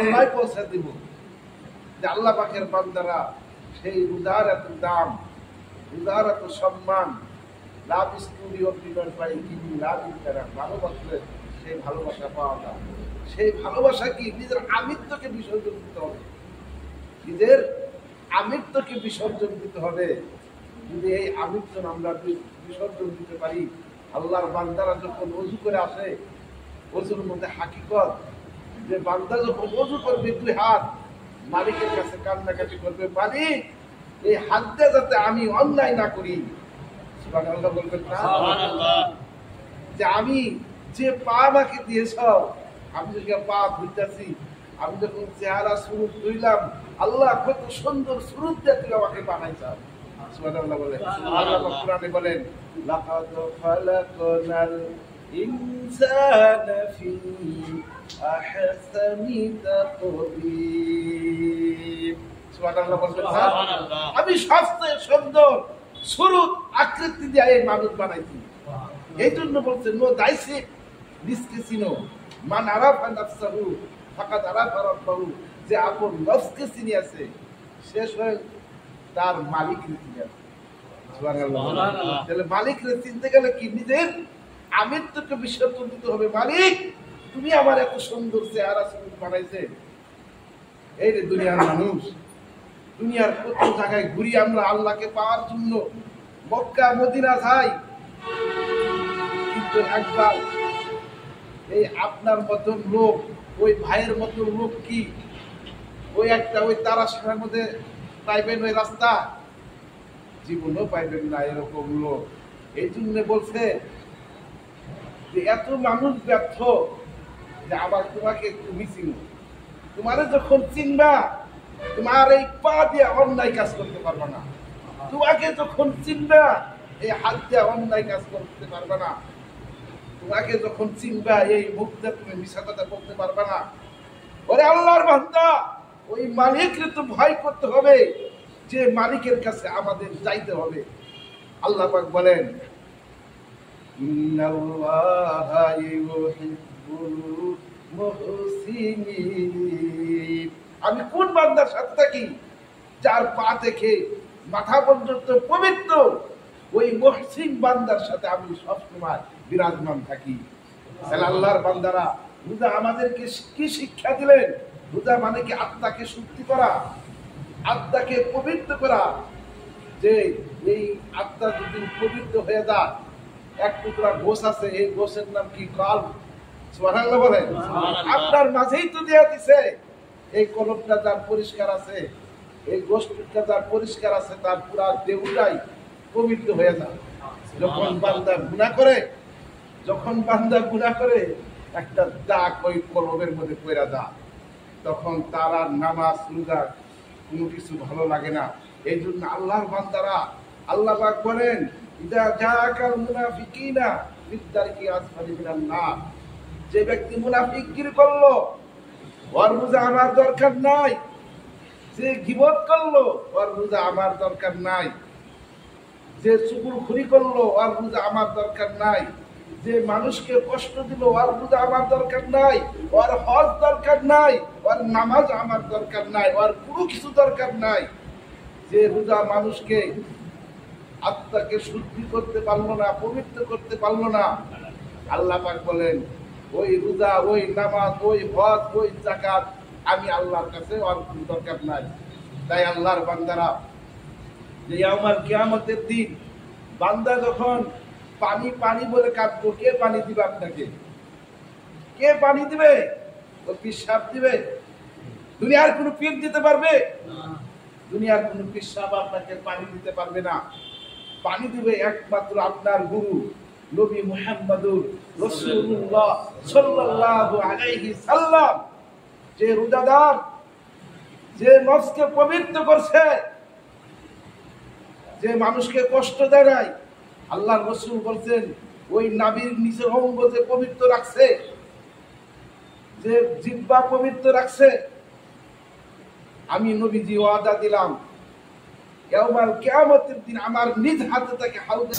আমরাই পৌঁছে দিব যে আল্লাহ পাকের বান্দারা সেই রোজার এত দাম, রোজার এত সম্মান, লাভ স্টুডিও প্রিমিয়ার পাই কিন্তু লাভ ইন্টারা ভালোবাসলে সেই ভালোবাসা পাওয়া যায়। সেই ভালোবাসা কি নিজের আমিত্বকে বিসর্জন দিতে হবে, নিজের আমিত্বকে বিসর্জন দিতে হবে। যদি এই আমিত্ব আমরা বিসর্জন দিতে পারি, আল্লাহর বান্দারা যখন ওযু করে আসে, ওযুর মধ্যে হাকিকত যে বান্দা যখন ওযু করবে দুই হাত মালিকের কাছে কান্নাকাটি করবে, মালিক এই হাত দিয়ে যাতে আমি অন্যায় না করি। সুবহানাল্লাহ বলবেন না? যে আমি যে পা আমাকে দিয়েছ, আমি যখন পা ধুইতেছি, আমি যখন চেহারা সুরূপ ধুইলাম, আল্লাহ কত সুন্দর সুরূপ দিয়ে তুই আমাকে বানাইছ। সুবহানাল্লাহ বলেন। আল্লাহ কোরআনে বলেন, লাকাদ খালাকনাল ইনসানা ফি আহসানি তাকবীর। সুবহানাল্লাহ বলবেন। আমি সবচেয়ে সুন্দর সুরূপ আকৃতি দিয়ে এই মানুষ বানাইছি। এই জন্য বলছেন নো দাইসে নিজকে চিনো, মান আরাফা নাফসাহু ফাকাদ আরাফা রাব্বাহু। যে আপন নফসকে চিনি আছে, শেষ হয়ে তার মালিককে চিনি আছে। সুবহানাল্লাহ। তাহলে মালিককে চিনতে গেলে কি নিজের আমিত্বকে বিসর্জন দিতে হবে। মালিক তুমি আমার এত সুন্দর চেহারা সুন্দর বানাইছে। এই রে দুনিয়ার মানুষ, দুনিয়ার কত জায়গায় ঘুরি আমরা আল্লাহকে পাওয়ার জন্য, মক্কা মদিনা যাই, কিন্তু একবার এই আপনার মতন লোক, ওই ভাইয়ের মতন লোক কি ওই একটা ওই তারাশার মধ্যে পাইবেন ওই রাস্তা? জীবনও পাইবেন না এরকম লোক। এই জন্য বলছে যে এত মানুষ ব্যর্থ যে আবার তোমাকে তুমি চিনো। তোমারে যখন চিনবা, তোমার এই পা দিয়ে অন্যায় কাজ করতে পারবে না। তোমাকে যখন চিনবা, এই হাত দিয়ে অন্যায় কাজ করতে পারবে না। তোমাকে যখন চিনবা, এই মুখ দিয়ে তুমি মিছা কথা বলতে পারবে না। ওরে আল্লাহর বান্দা, ওই মালিককে তো ভয় করতে হবে, যে মালিকের কাছে আমাদের যাইতে হবে। আল্লাহ পাক বলেন, ইন্নাল্লাহা ইউহিব্বুল মুহসিনিন। আমি কোন বান্দার সাথে থাকি? যার পা থেকে মাথা পর্যন্ত পবিত্র, ওই মুহসিন বান্দার সাথে আমি সবসময় বিরাজমান থাকি। তাহলে আল্লাহর বান্দারা, রোজা আমাদেরকে কি শিক্ষা দিলেন? রোজা মানে কি আত্মাকে শুদ্ধি করা, আত্মাকে পবিত্র করা। যে এই আত্মা যদি পবিত্র হয়ে যায়, এক টুকরা গোশ আছে, এই গোশের নাম কি? কলব। সুবহানাল্লাহ বলেন। আপনার মাঝেই তো দেয়া দিছে। এই কলবটা যার পরিষ্কার আছে, এই গোশটা যার পরিষ্কার আছে, তার পুরা দেহটাই পবিত্র হয়ে যায়। যখন বান্দা গুনাহ করে, যখন বান্দা গুনাহ করে, একটা দাগ ওই কলবের মধ্যে পড়ে যায়, তখন তার আর নামাজ রোজা কোনো কিছু ভালো লাগে না। এই জন্য আল্লাহর বান্দারা, আল্লাহ পাক বলেন, ইদা জাআকাল মুনাফিকিনা ফিদ-দারকি আসফালি মিনান নার। যে ব্যক্তি মুনাফিকগিরি করলো, ওর রোজা আমার দরকার নাই। যে গীবত করলো, ওর রোজা আমার দরকার নাই। যে চুগলখড়ি করলো, ওর রোজা আমার দরকার নাই। যে মানুষকে কষ্ট দিল, ওর রোজা আমার দরকার নাই। ওর হজ দরকার নাই, ওর নামাজ আমার দরকার নাই, ওর কোনো কিছু দরকার নাই। যে রোজা মানুষকে আত্মাকে শুদ্ধি করতে পারলো না, পবিত্র করতে পারলো না, আল্লাহ পাক বলেন ওই রোজা, ওই নামাজ, ওই হজ, ওই যাকাত আমি আল্লাহর কাছে ওর কোনো দরকার নাই। তাই আল্লাহর বান্দারা, যে আমার কিয়ামতের দিন বান্দা যখন পানি পানি বলে কাঁদবো, কে পানি দিবে আপনাকে? কে পানি দিবে? ও পিশাব দিবে? দুনিয়ার কোনো পীর দিতে পারবে? দুনিয়ার কোনো পিশাব আপনাকে পানি দিতে পারবে না। পানি দিবে একমাত্র আপনার গুরু নবী মুহাম্মদুর রাসূলুল্লাহ সাল্লাল্লাহু আলাইহি সাল্লাম। যে রোজাদার, যে নফসকে পবিত্র করছে, যে মানুষকে কষ্ট দেয় নাই, আল্লাহর রাসূল বলছেন ওই নাভির নিচের অঙ্গ যে পবিত্র রাখছে, যে জিহ্বা পবিত্র রাখছে, আমি নবীজি ওয়াদা দিলাম ইয়াউমাল কিয়ামতের দিন আমার নিজ হাতে তাকে হাউজে